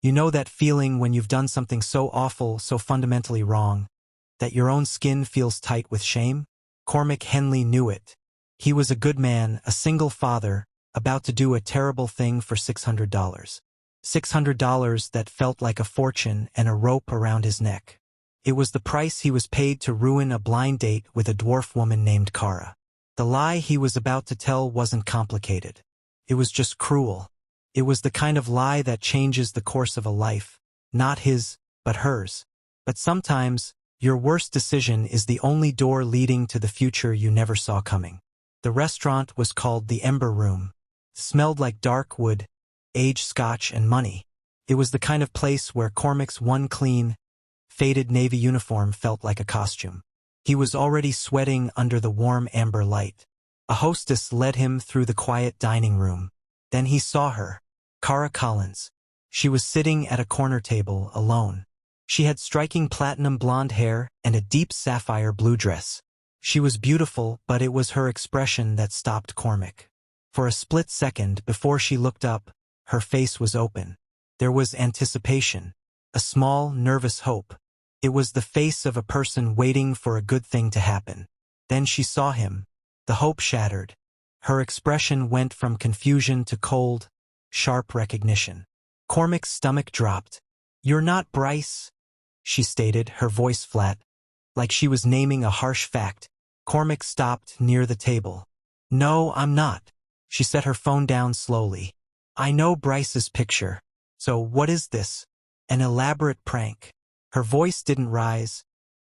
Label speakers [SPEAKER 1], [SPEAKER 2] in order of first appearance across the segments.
[SPEAKER 1] You know that feeling when you've done something so awful, so fundamentally wrong, that your own skin feels tight with shame? Cormac Henley knew it. He was a good man, a single father, about to do a terrible thing for $600. $600 that felt like a fortune and a rope around his neck. It was the price he was paid to ruin a blind date with a dwarf woman named Kara. The lie he was about to tell wasn't complicated. It was just cruel. It was the kind of lie that changes the course of a life, not his, but hers. But sometimes, your worst decision is the only door leading to the future you never saw coming. The restaurant was called the Ember Room. It smelled like dark wood, aged scotch, and money. It was the kind of place where Cormac's one clean, faded navy uniform felt like a costume. He was already sweating under the warm amber light. A hostess led him through the quiet dining room. Then he saw her, Kara Collins. She was sitting at a corner table, alone. She had striking platinum blonde hair and a deep sapphire blue dress. She was beautiful, but it was her expression that stopped Cormac. For a split second before she looked up, her face was open. There was anticipation, a small, nervous hope. It was the face of a person waiting for a good thing to happen. Then she saw him. The hope shattered. Her expression went from confusion to cold, sharp recognition. Cormac's stomach dropped. "You're not Bryce," she stated, her voice flat, like she was naming a harsh fact. Cormac stopped near the table. "No, I'm not." She set her phone down slowly. "I know Bryce's picture. So what is this? An elaborate prank?" Her voice didn't rise,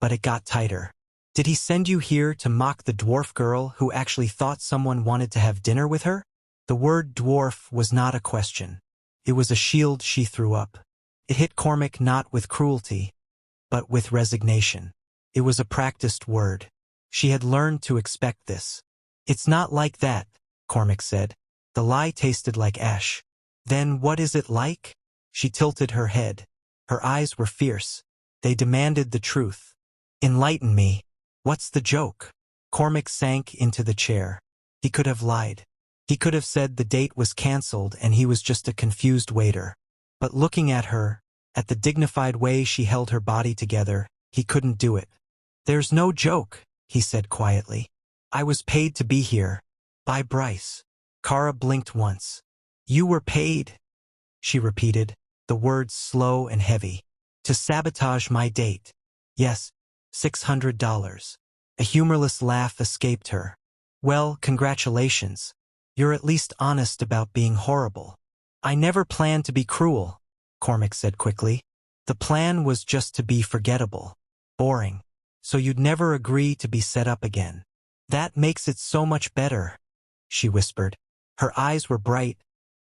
[SPEAKER 1] but it got tighter. "Did he send you here to mock the dwarf girl who actually thought someone wanted to have dinner with her?" The word dwarf was not a question. It was a shield she threw up. It hit Cormac not with cruelty, but with resignation. It was a practiced word. She had learned to expect this. "It's not like that," Cormac said. The lie tasted like ash. "Then what is it like?" She tilted her head. Her eyes were fierce. They demanded the truth. "Enlighten me. What's the joke?" Cormac sank into the chair. He could have lied. He could have said the date was cancelled and he was just a confused waiter. But looking at her, at the dignified way she held her body together, he couldn't do it. "There's no joke," he said quietly. "I was paid to be here. By Bryce." Kara blinked once. "You were paid?" she repeated, the words slow and heavy. "To sabotage my date." "Yes, $600. A humorless laugh escaped her. "Well, congratulations. You're at least honest about being horrible." "I never planned to be cruel," Cormac said quickly. "The plan was just to be forgettable. Boring. So you'd never agree to be set up again." "That makes it so much better," she whispered. Her eyes were bright,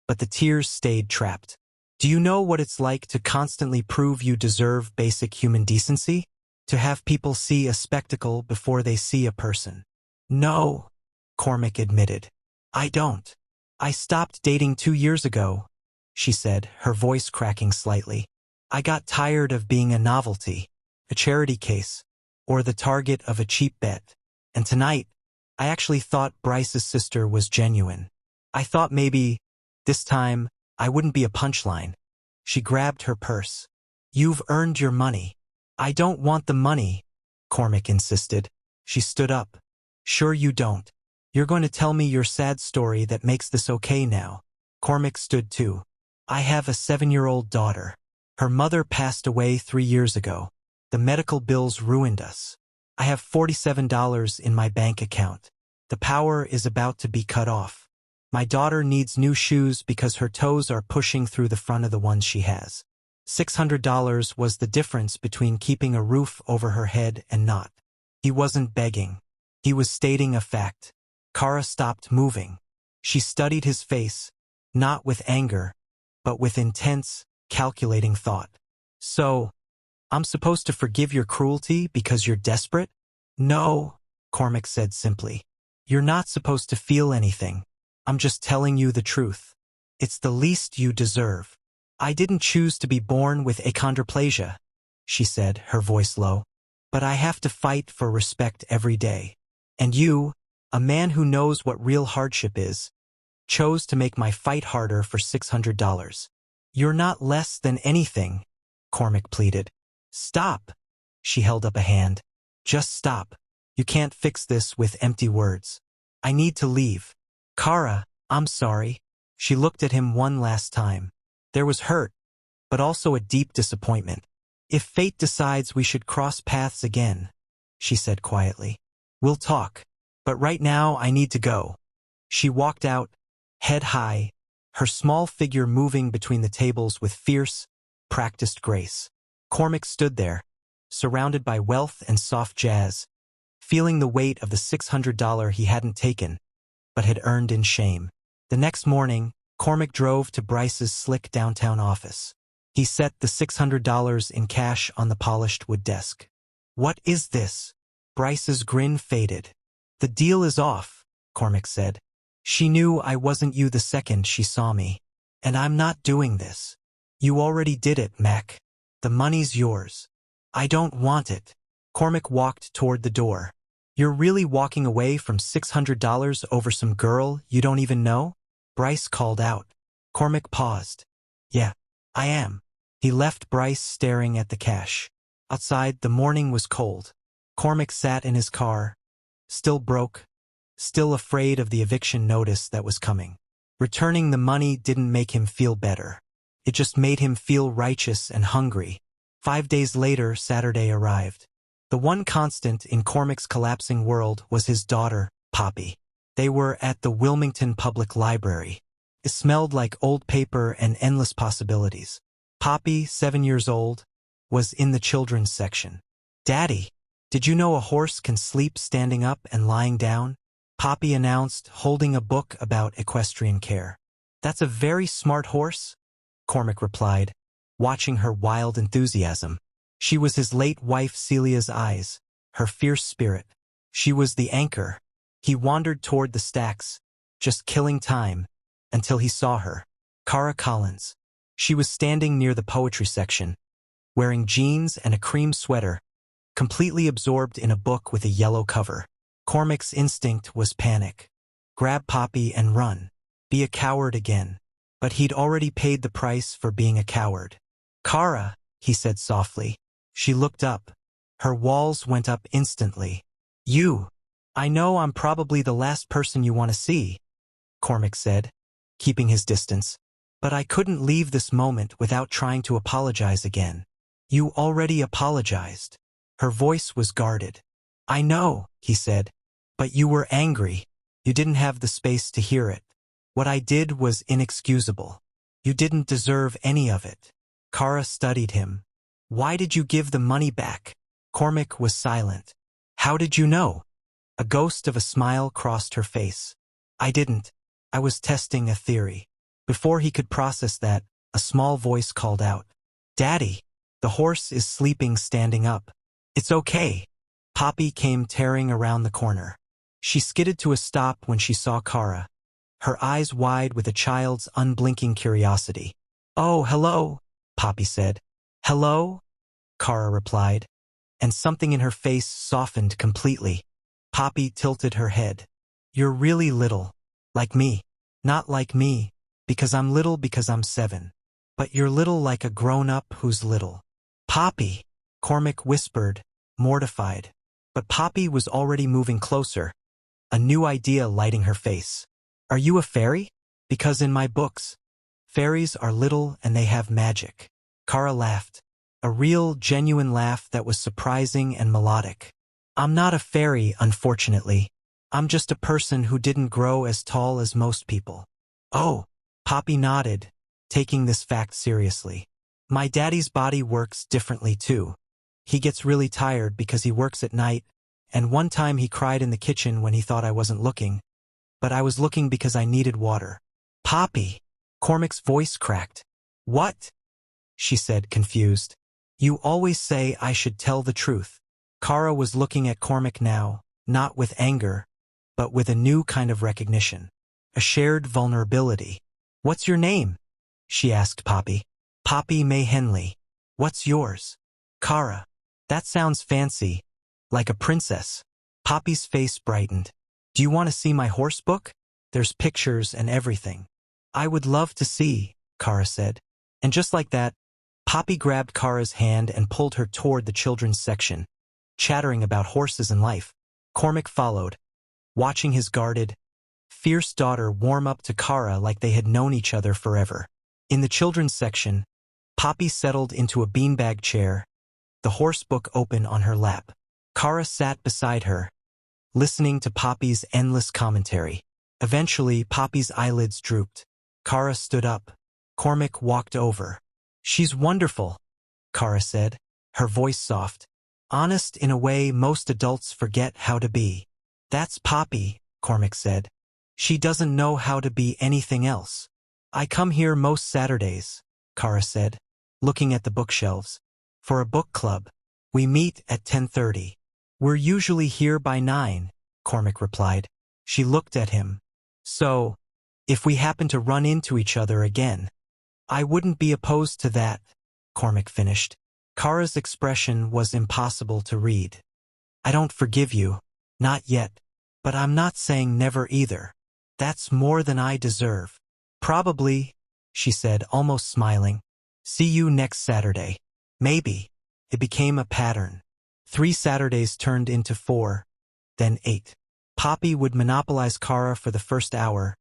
[SPEAKER 1] but the tears stayed trapped. "Do you know what it's like to constantly prove you deserve basic human decency? To have people see a spectacle before they see a person?" "No," Cormac admitted. "I don't. I stopped dating 2 years ago," she said, her voice cracking slightly. "I got tired of being a novelty, a charity case, or the target of a cheap bet. And tonight, I actually thought Bryce's sister was genuine. I thought maybe, this time, I wouldn't be a punchline." She grabbed her purse. "You've earned your money." "I don't want the money," Cormac insisted. She stood up. "Sure you don't. You're going to tell me your sad story that makes this okay now." Cormac stood too. "I have a 7-year-old daughter. Her mother passed away 3 years ago. The medical bills ruined us. I have $47 in my bank account. The power is about to be cut off. My daughter needs new shoes because her toes are pushing through the front of the ones she has." $600 was the difference between keeping a roof over her head and not. He wasn't begging. He was stating a fact. Kara stopped moving. She studied his face, not with anger, but with intense, calculating thought. "So, I'm supposed to forgive your cruelty because you're desperate?" "No," Cormac said simply. "You're not supposed to feel anything. I'm just telling you the truth. It's the least you deserve. I didn't choose to be born with achondroplasia," she said, her voice low. "But I have to fight for respect every day. And you, a man who knows what real hardship is, chose to make my fight harder for $600. You're not less than anything, Cormac pleaded. Stop. She held up a hand. Just stop. You can't fix this with empty words. I need to leave. Kara, I'm sorry. She looked at him one last time. There was hurt, but also a deep disappointment. If fate decides we should cross paths again, she said quietly, we'll talk. But right now I need to go. She walked out, head high, her small figure moving between the tables with fierce, practiced grace. Cormac stood there, surrounded by wealth and soft jazz, feeling the weight of the $600 he hadn't taken, but had earned in shame. The next morning, Cormac drove to Bryce's slick downtown office. He set the $600 in cash on the polished wood desk. What is this? Bryce's grin faded. The deal is off, Cormac said. She knew I wasn't you the second she saw me. And I'm not doing this. You already did it, Mac. The money's yours. I don't want it. Cormac walked toward the door. You're really walking away from $600 over some girl you don't even know? Bryce called out. Cormac paused. Yeah, I am. He left Bryce staring at the cash. Outside, the morning was cold. Cormac sat in his car, still broke, still afraid of the eviction notice that was coming. Returning the money didn't make him feel better. It just made him feel righteous and hungry. 5 days later, Saturday arrived. The one constant in Cormac's collapsing world was his daughter, Poppy. They were at the Wilmington Public Library. It smelled like old paper and endless possibilities. Poppy, 7 years old, was in the children's section. Daddy, did you know a horse can sleep standing up and lying down? Poppy announced, holding a book about equestrian care. That's a very smart horse, Cormac replied, watching her wild enthusiasm. She was his late wife Celia's eyes, her fierce spirit. She was the anchor. He wandered toward the stacks, just killing time, until he saw her. Kara Collins. She was standing near the poetry section, wearing jeans and a cream sweater, completely absorbed in a book with a yellow cover. Cormac's instinct was panic. Grab Poppy and run. Be a coward again. But he'd already paid the price for being a coward. Kara, he said softly. She looked up. Her walls went up instantly. You. I know I'm probably the last person you want to see, Cormac said, keeping his distance. But I couldn't leave this moment without trying to apologize again. You already apologized. Her voice was guarded. I know, he said, but you were angry. You didn't have the space to hear it. What I did was inexcusable. You didn't deserve any of it. Kara studied him. Why did you give the money back? Cormac was silent. How did you know? A ghost of a smile crossed her face. I didn't. I was testing a theory. Before he could process that, a small voice called out. Daddy, the horse is sleeping standing up. It's okay. Poppy came tearing around the corner. She skidded to a stop when she saw Kara, her eyes wide with a child's unblinking curiosity. Oh, hello, Poppy said. Hello? Kara replied, and something in her face softened completely. Poppy tilted her head. You're really little. Like me. Not like me, because I'm little because I'm 7. But you're little like a grown-up who's little. Poppy, Cormac whispered, mortified. But Poppy was already moving closer, a new idea lighting her face. Are you a fairy? Because in my books, fairies are little and they have magic. Kara laughed. A real, genuine laugh that was surprising and melodic. I'm not a fairy, unfortunately. I'm just a person who didn't grow as tall as most people. Oh, Poppy nodded, taking this fact seriously. My daddy's body works differently too. He gets really tired because he works at night, and one time he cried in the kitchen when he thought I wasn't looking, but I was looking because I needed water. Poppy! Cormac's voice cracked. What? She said, confused. You always say I should tell the truth. Kara was looking at Cormac now, not with anger, but with a new kind of recognition. A shared vulnerability. What's your name? She asked Poppy. Poppy May Henley. What's yours? Kara. That sounds fancy. Like a princess. Poppy's face brightened. Do you want to see my horse book? There's pictures and everything. I would love to see, Kara said. And just like that, Poppy grabbed Kara's hand and pulled her toward the children's section, chattering about horses and life. Cormac followed, watching his guarded, fierce daughter warm up to Kara like they had known each other forever. In the children's section, Poppy settled into a beanbag chair, the horse book open on her lap. Kara sat beside her, listening to Poppy's endless commentary. Eventually, Poppy's eyelids drooped. Kara stood up. Cormac walked over. "She's wonderful," Kara said, her voice soft, honest in a way most adults forget how to be. "That's Poppy," Cormac said. "She doesn't know how to be anything else." "I come here most Saturdays," Kara said, looking at the bookshelves. "For a book club. We meet at 10:30. "We're usually here by 9, Cormac replied. She looked at him. "So, if we happen to run into each other again." "I wouldn't be opposed to that," Cormac finished. Kara's expression was impossible to read. "I don't forgive you. Not yet. But I'm not saying never either. That's more than I deserve." "Probably," she said, almost smiling. "See you next Saturday." Maybe. It became a pattern. 3 Saturdays turned into 4, then 8. Poppy would monopolize Kara for the first hour,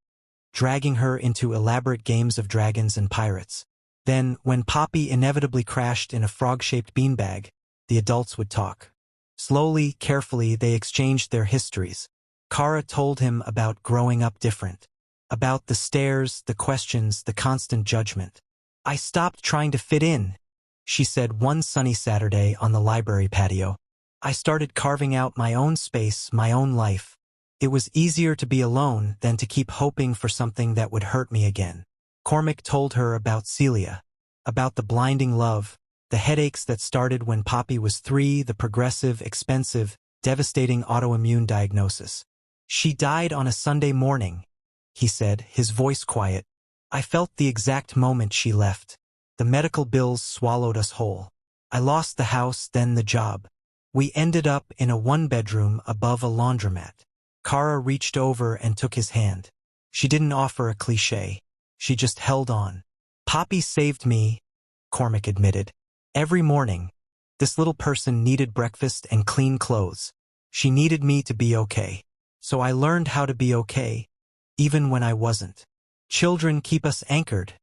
[SPEAKER 1] dragging her into elaborate games of dragons and pirates. Then, when Poppy inevitably crashed in a frog-shaped beanbag, the adults would talk. Slowly, carefully, they exchanged their histories. Kara told him about growing up different, about the stares, the questions, the constant judgment. "I stopped trying to fit in," she said one sunny Saturday on the library patio. "I started carving out my own space, my own life. It was easier to be alone than to keep hoping for something that would hurt me again." Cormac told her about Celia, about the blinding love, the headaches that started when Poppy was 3, the progressive, expensive, devastating autoimmune diagnosis. "She died on a Sunday morning," he said, his voice quiet. "I felt the exact moment she left. The medical bills swallowed us whole. I lost the house, then the job. We ended up in a 1-bedroom above a laundromat." Kara reached over and took his hand. She didn't offer a cliché. She just held on. "Poppy saved me," Cormac admitted. "Every morning, this little person needed breakfast and clean clothes. She needed me to be okay. So I learned how to be okay, even when I wasn't." "Children keep us anchored,"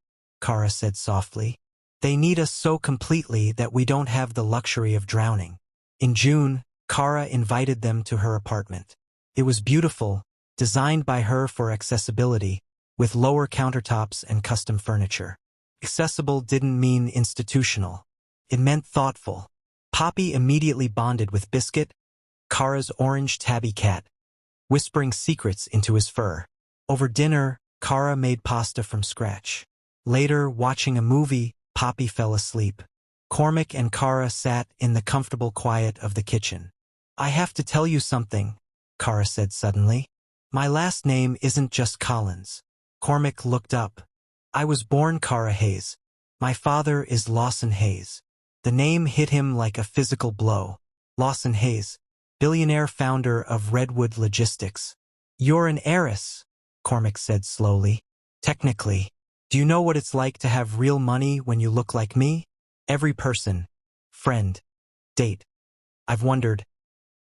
[SPEAKER 1] Kara said softly. "They need us so completely that we don't have the luxury of drowning." In June, Kara invited them to her apartment. It was beautiful, designed by her for accessibility, with lower countertops and custom furniture. Accessible didn't mean institutional. It meant thoughtful. Poppy immediately bonded with Biscuit, Kara's orange tabby cat, whispering secrets into his fur. Over dinner, Kara made pasta from scratch. Later, watching a movie, Poppy fell asleep. Cormac and Kara sat in the comfortable quiet of the kitchen. "I have to tell you something," Kara said suddenly. "My last name isn't just Collins." Cormac looked up. "I was born Kara Hayes. My father is Lawson Hayes." The name hit him like a physical blow. Lawson Hayes, billionaire founder of Redwood Logistics. "You're an heiress," Cormac said slowly. "Technically. Do you know what it's like to have real money when you look like me? Every person, friend, date. I've wondered,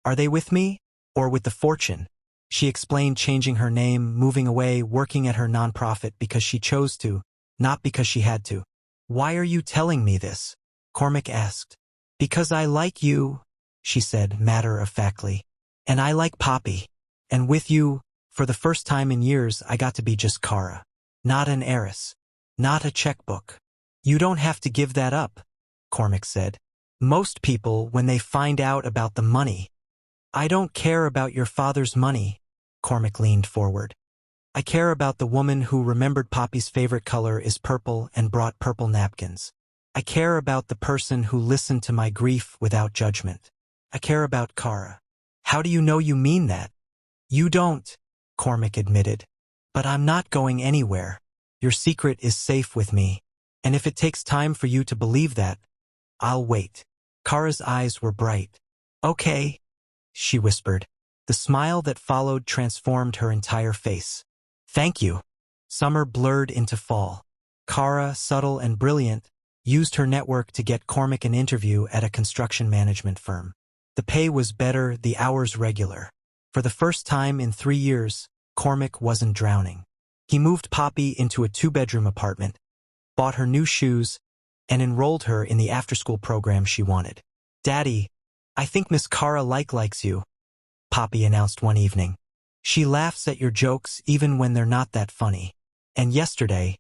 [SPEAKER 1] are they with me? Or with the fortune?" She explained, changing her name, moving away, working at her nonprofit because she chose to, not because she had to. "Why are you telling me this?" Cormac asked. "Because I like you," she said matter-of-factly. "And I like Poppy. And with you, for the first time in years, I got to be just Kara. Not an heiress. Not a checkbook." "You don't have to give that up," Cormac said. "Most people, when they find out about the money—" "I don't care about your father's money," Cormac leaned forward. "I care about the woman who remembered Poppy's favorite color is purple and brought purple napkins. I care about the person who listened to my grief without judgment. I care about Kara." "How do you know you mean that?" "You don't," Cormac admitted. "But I'm not going anywhere. Your secret is safe with me. And if it takes time for you to believe that, I'll wait." Kara's eyes were bright. "Okay," she whispered. The smile that followed transformed her entire face. "Thank you." Summer blurred into fall. Kara, subtle and brilliant, used her network to get Cormac an interview at a construction management firm. The pay was better, the hours regular. For the first time in 3 years, Cormac wasn't drowning. He moved Poppy into a 2-bedroom apartment, bought her new shoes, and enrolled her in the after-school program she wanted. "Daddy, I think Miss Kara likes you," Poppy announced one evening. "She laughs at your jokes even when they're not that funny. And yesterday,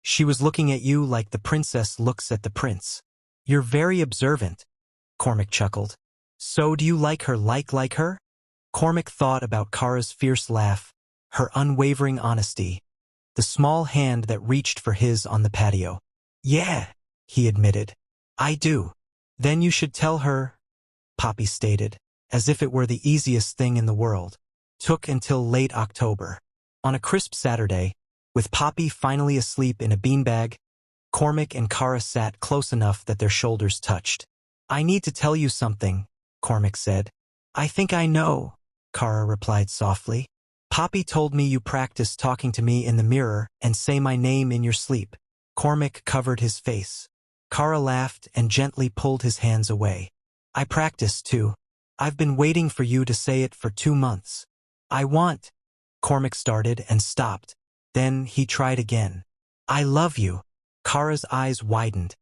[SPEAKER 1] she was looking at you like the princess looks at the prince." "You're very observant," Cormac chuckled. "So do you like her like her?" Cormac thought about Kara's fierce laugh, her unwavering honesty, the small hand that reached for his on the patio. "Yeah," he admitted. "I do." "Then you should tell her," Poppy stated, as if it were the easiest thing in the world. Took until late October. On a crisp Saturday, with Poppy finally asleep in a beanbag, Cormac and Kara sat close enough that their shoulders touched. "I need to tell you something," Cormac said. "I think I know," Kara replied softly. "Poppy told me you practice talking to me in the mirror and say my name in your sleep." Cormac covered his face. Kara laughed and gently pulled his hands away. "I practice too. I've been waiting for you to say it for 2 months. I want," Cormac started and stopped. Then he tried again. "I love you." Kara's eyes widened,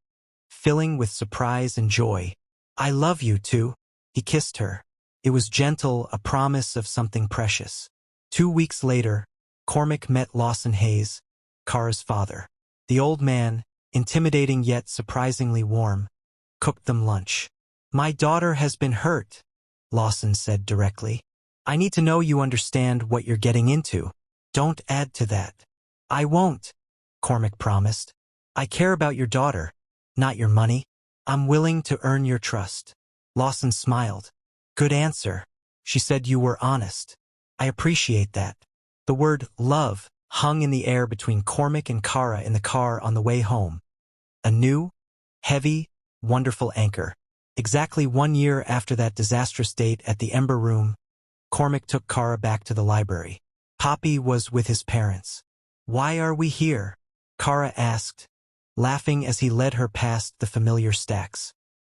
[SPEAKER 1] filling with surprise and joy. "I love you too." He kissed her. It was gentle, a promise of something precious. 2 weeks later, Cormac met Lawson Hayes, Kara's father. The old man, intimidating yet surprisingly warm, cooked them lunch. "My daughter has been hurt," Lawson said directly. "I need to know you understand what you're getting into. Don't add to that." "I won't," Cormac promised. "I care about your daughter, not your money. I'm willing to earn your trust." Lawson smiled. "Good answer." She said you were honest. "I appreciate that." The word love hung in the air between Cormac and Kara in the car on the way home. A new, heavy, wonderful anchor. Exactly 1 year after that disastrous date at the Ember Room, Cormac took Kara back to the library. Poppy was with his parents. "Why are we here?" Kara asked, laughing as he led her past the familiar stacks.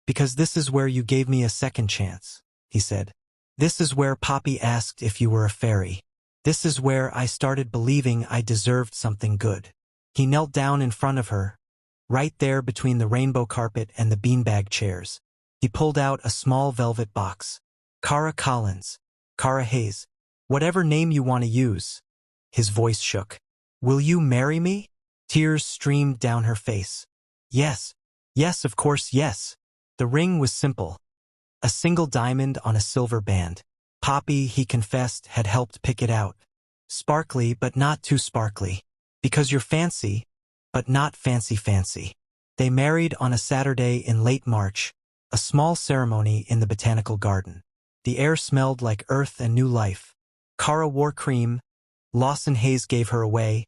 [SPEAKER 1] "Because this is where you gave me a second chance," he said. "This is where Poppy asked if you were a fairy. This is where I started believing I deserved something good." He knelt down in front of her, right there between the rainbow carpet and the beanbag chairs. He pulled out a small velvet box. "Kara Collins, Kara Hayes, whatever name you want to use." His voice shook. "Will you marry me?" Tears streamed down her face. "Yes. Yes, of course, yes." The ring was simple. A single diamond on a silver band. Poppy, he confessed, had helped pick it out. Sparkly, but not too sparkly. "Because you're fancy, but not fancy. They married on a Saturday in late March, a small ceremony in the botanical garden. The air smelled like earth and new life. Kara wore cream, Lawson Hayes gave her away,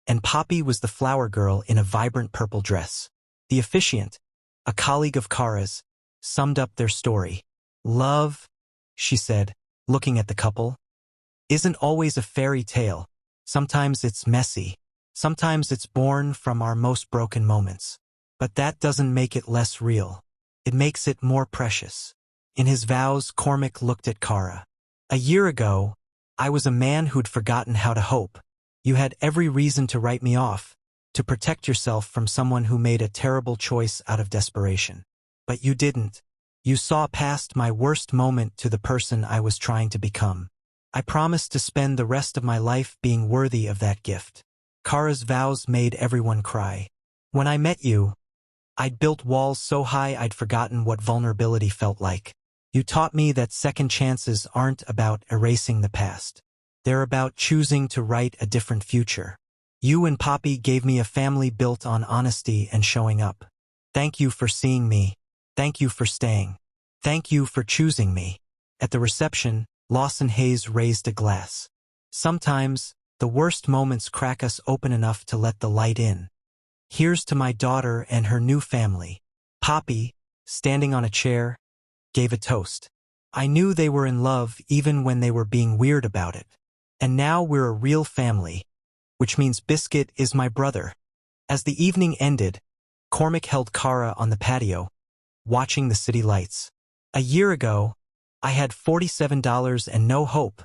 [SPEAKER 1] and Poppy was the flower girl in a vibrant purple dress. The officiant, a colleague of Kara's, summed up their story. "Love," she said, looking at the couple, "isn't always a fairy tale. Sometimes it's messy. Sometimes it's born from our most broken moments. But that doesn't make it less real. It makes it more precious." In his vows, Cormac looked at Kara. "A year ago, I was a man who'd forgotten how to hope. You had every reason to write me off, to protect yourself from someone who made a terrible choice out of desperation. But you didn't. You saw past my worst moment to the person I was trying to become. I promised to spend the rest of my life being worthy of that gift." Kara's vows made everyone cry. "When I met you, I'd built walls so high I'd forgotten what vulnerability felt like. You taught me that second chances aren't about erasing the past. They're about choosing to write a different future. You and Poppy gave me a family built on honesty and showing up. Thank you for seeing me. Thank you for staying. Thank you for choosing me." At the reception, Lawson Hayes raised a glass. "Sometimes, the worst moments crack us open enough to let the light in. Here's to my daughter and her new family." Poppy, standing on a chair, gave a toast. "I knew they were in love even when they were being weird about it. And now we're a real family, which means Biscuit is my brother." As the evening ended, Cormac held Kara on the patio, watching the city lights. "A year ago, I had $47 and no hope,"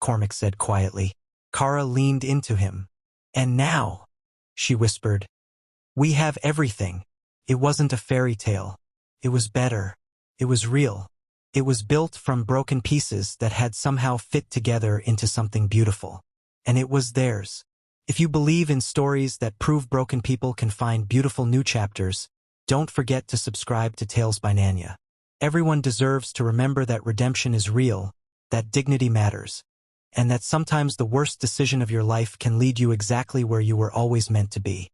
[SPEAKER 1] Cormac said quietly. Kara leaned into him. "And now," she whispered, "we have everything. It wasn't a fairy tale. It was better. It was real. It was built from broken pieces that had somehow fit together into something beautiful. And it was theirs." If you believe in stories that prove broken people can find beautiful new chapters, don't forget to subscribe to Tales by Nanya. Everyone deserves to remember that redemption is real, that dignity matters, and that sometimes the worst decision of your life can lead you exactly where you were always meant to be.